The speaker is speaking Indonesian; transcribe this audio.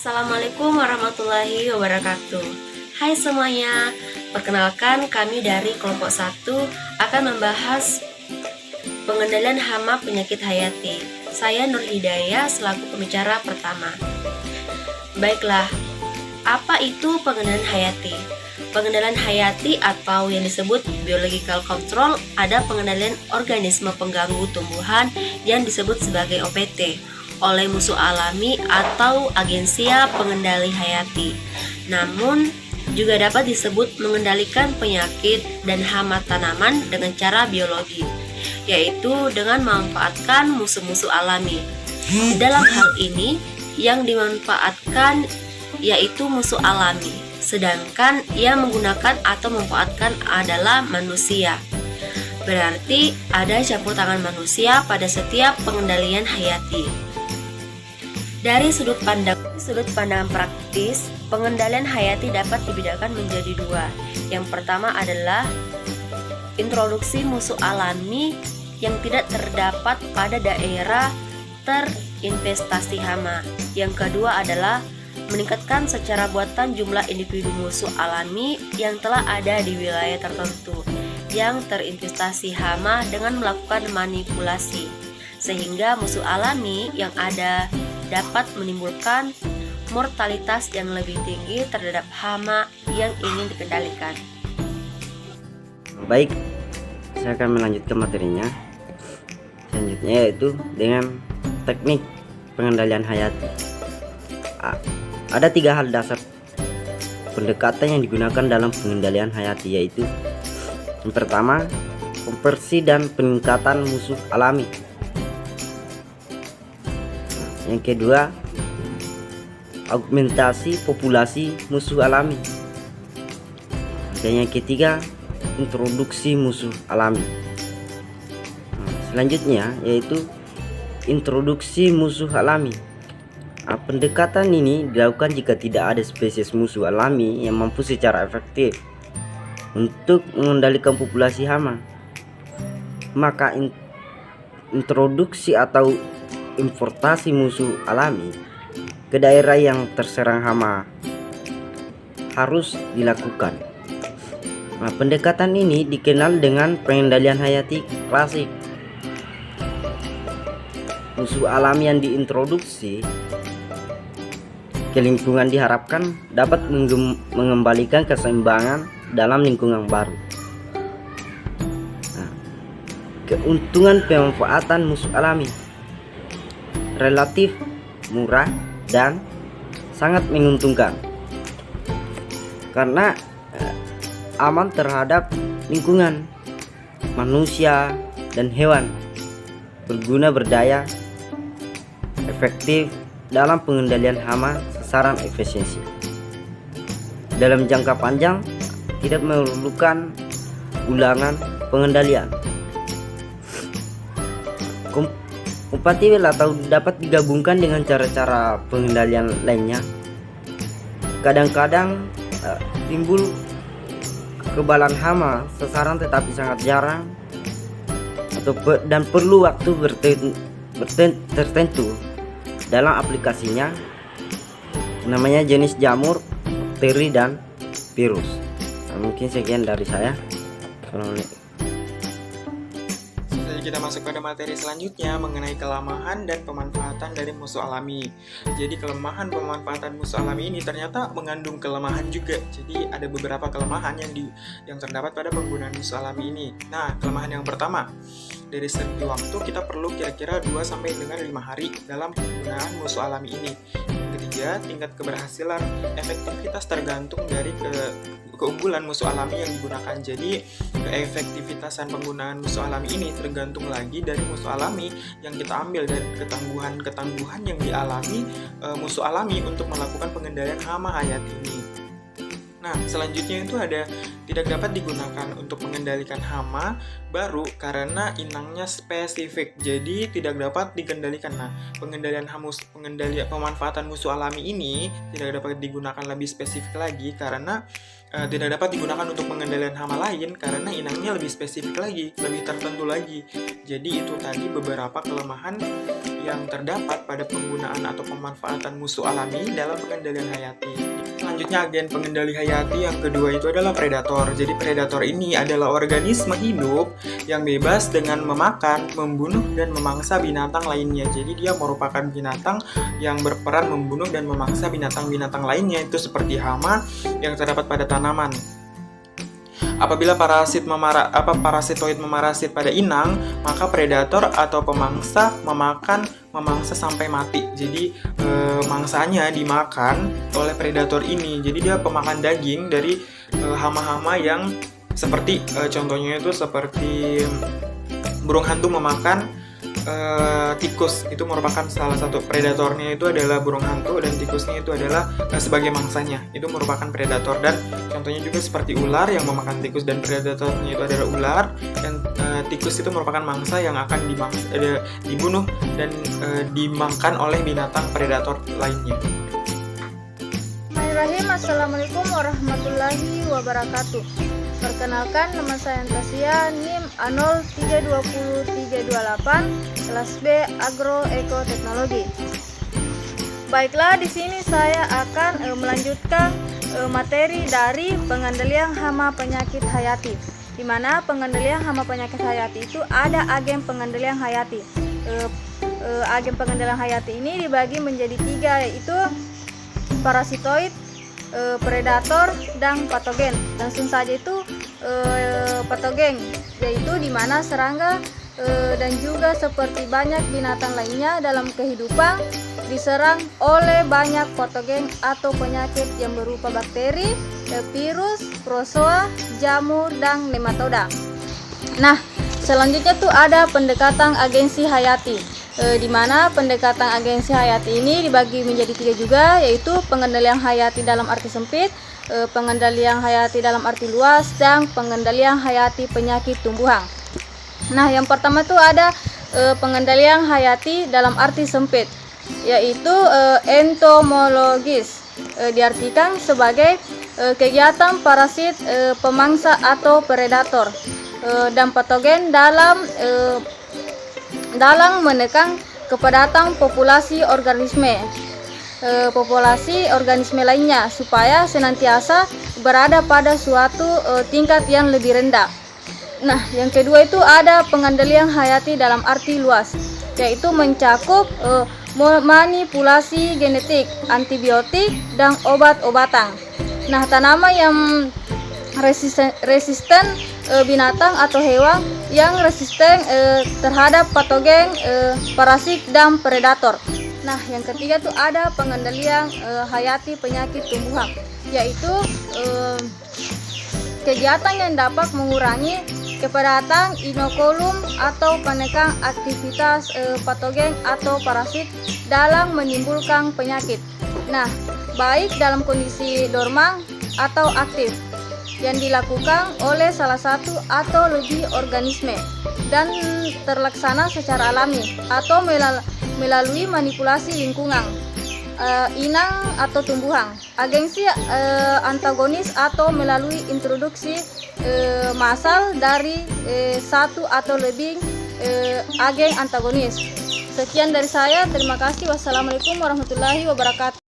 Assalamualaikum warahmatullahi wabarakatuh. Hai semuanya, perkenalkan kami dari kelompok 1 akan membahas pengendalian hama penyakit hayati. Saya Nur Hidayah selaku pembicara pertama. Baiklah, apa itu pengendalian hayati? Pengendalian hayati atau yang disebut biological control ada pengendalian organisme pengganggu tumbuhan yang disebut sebagai OPT oleh musuh alami atau agensia pengendali hayati. Namun juga dapat disebut mengendalikan penyakit dan hama tanaman dengan cara biologi, yaitu dengan memanfaatkan musuh-musuh alami. Dalam hal ini yang dimanfaatkan yaitu musuh alami, sedangkan yang menggunakan atau memanfaatkan adalah manusia. Berarti ada campur tangan manusia pada setiap pengendalian hayati. Dari sudut pandang praktis, pengendalian hayati dapat dibedakan menjadi dua. Yang pertama adalah introduksi musuh alami yang tidak terdapat pada daerah terinvestasi hama. Yang kedua adalah meningkatkan secara buatan jumlah individu musuh alami yang telah ada di wilayah tertentu yang terinvestasi hama dengan melakukan manipulasi, sehingga musuh alami yang ada dapat menimbulkan mortalitas yang lebih tinggi terhadap hama yang ingin dikendalikan. Baik, saya akan melanjutkan materinya. Selanjutnya yaitu dengan teknik pengendalian hayati. Ada 3 hal dasar pendekatan yang digunakan dalam pengendalian hayati, yaitu yang pertama, konversi dan peningkatan musuh alami. Yang kedua, augmentasi populasi musuh alami. Dan yang ketiga, introduksi musuh alami. Selanjutnya yaitu introduksi musuh alami. Pendekatan ini dilakukan jika tidak ada spesies musuh alami yang mampu secara efektif untuk mengendalikan populasi hama. Maka introduksi atau importasi musuh alami ke daerah yang terserang hama harus dilakukan. Pendekatan ini dikenal dengan pengendalian hayati klasik. Musuh alami yang diintroduksi ke lingkungan diharapkan dapat mengembalikan keseimbangan dalam lingkungan baru. Keuntungan pemanfaatan musuh alami relatif murah dan sangat menguntungkan karena aman terhadap lingkungan, manusia, dan hewan, berguna berdaya, efektif dalam pengendalian hama, sasaran efisiensi. Dalam jangka panjang tidak memerlukan ulangan pengendalian. Kompatibel atau dapat digabungkan dengan cara-cara pengendalian lainnya. Kadang-kadang timbul kekebalan hama sasaran tetapi sangat jarang dan perlu waktu tertentu dalam aplikasinya, namanya jenis jamur, bakteri, dan virus. Mungkin sekian dari saya. Kita masuk pada materi selanjutnya mengenai kelemahan dan pemanfaatan dari musuh alami. Jadi kelemahan pemanfaatan musuh alami ini ternyata mengandung kelemahan juga. Jadi ada beberapa kelemahan yang terdapat pada penggunaan musuh alami ini. Nah, kelemahan yang pertama, dari segi waktu kita perlu kira-kira 2 sampai dengan 5 hari dalam penggunaan musuh alami ini. Yang ketiga, tingkat keberhasilan efektivitas tergantung dari keunggulan musuh alami yang digunakan. Jadi keefektivitasan penggunaan musuh alami ini tergantung lagi dari musuh alami yang kita ambil dan ketangguhan yang dialami musuh alami untuk melakukan pengendalian hama hayati ini. Nah, selanjutnya itu ada tidak dapat digunakan untuk mengendalikan hama baru karena inangnya spesifik, jadi tidak dapat dikendalikan. Nah, pemanfaatan musuh alami ini tidak dapat digunakan lebih spesifik lagi karena tidak dapat digunakan untuk pengendalian hama lain karena inangnya lebih spesifik lagi, lebih tertentu lagi. Jadi itu tadi beberapa kelemahan yang terdapat pada penggunaan atau pemanfaatan musuh alami dalam pengendalian hayati. Selanjutnya, agen pengendali hayati yang kedua itu adalah predator. Jadi predator ini adalah organisme hidup yang bebas dengan memakan, membunuh, dan memangsa binatang lainnya. Jadi dia merupakan binatang yang berperan membunuh dan memangsa binatang-binatang lainnya, itu seperti hama yang terdapat pada tanaman. Apabila parasitoid memarasit pada inang, maka predator atau pemangsa memangsa sampai mati. Jadi mangsanya dimakan oleh predator ini. Jadi dia pemakan daging dari hama-hama yang seperti contohnya itu seperti burung hantu memakan tikus. Itu merupakan salah satu predatornya, itu adalah burung hantu, dan tikusnya itu adalah sebagai mangsanya. Itu merupakan predator. Dan contohnya juga seperti ular yang memakan tikus, dan predatornya itu adalah ular, dan tikus itu merupakan mangsa yang akan dibunuh dan dimakan oleh binatang predator lainnya. Bismillahirrahmanirrahim. Assalamualaikum warahmatullahi wabarakatuh. Perkenalkan, nama saya Antasia, NIM A032038, kelas B Agroekoteknologi. Baiklah, di sini saya akan melanjutkan materi dari pengendalian hama penyakit hayati. Di mana pengendalian hama penyakit hayati itu ada agen pengendalian hayati. Agen pengendalian hayati ini dibagi menjadi 3, yaitu parasitoid, predator, dan patogen. Langsung saja itu patogen, yaitu di mana serangga dan juga seperti banyak binatang lainnya dalam kehidupan diserang oleh banyak patogen atau penyakit yang berupa bakteri, virus, protozoa, jamur, dan nematoda. Nah, selanjutnya tuh ada pendekatan agensi hayati. Di mana pendekatan agensi hayati ini dibagi menjadi 3 juga, yaitu pengendalian hayati dalam arti sempit, pengendalian hayati dalam arti luas, dan pengendalian hayati penyakit tumbuhan. Nah, yang pertama itu ada pengendalian hayati dalam arti sempit, yaitu entomologis. Diartikan sebagai kegiatan parasit, pemangsa atau predator dan patogen dalam menekan kepadatan populasi organisme lainnya supaya senantiasa berada pada suatu tingkat yang lebih rendah. Nah, yang kedua itu ada pengendalian hayati dalam arti luas, yaitu mencakup manipulasi genetik, antibiotik, dan obat-obatan. Nah, tanaman yang resisten binatang atau hewan yang resisten terhadap patogen, parasit, dan predator. Nah, yang ketiga tuh ada pengendalian hayati penyakit tumbuhan, yaitu kegiatan yang dapat mengurangi kepadatan inokulum atau menekan aktivitas patogen atau parasit dalam menimbulkan penyakit. Nah, baik dalam kondisi dorman atau aktif, yang dilakukan oleh salah satu atau lebih organisme dan terlaksana secara alami atau melalui manipulasi lingkungan, inang atau tumbuhan, agensi antagonis atau melalui introduksi massal dari satu atau lebih agen antagonis. Sekian dari saya, terima kasih. Wassalamualaikum warahmatullahi wabarakatuh.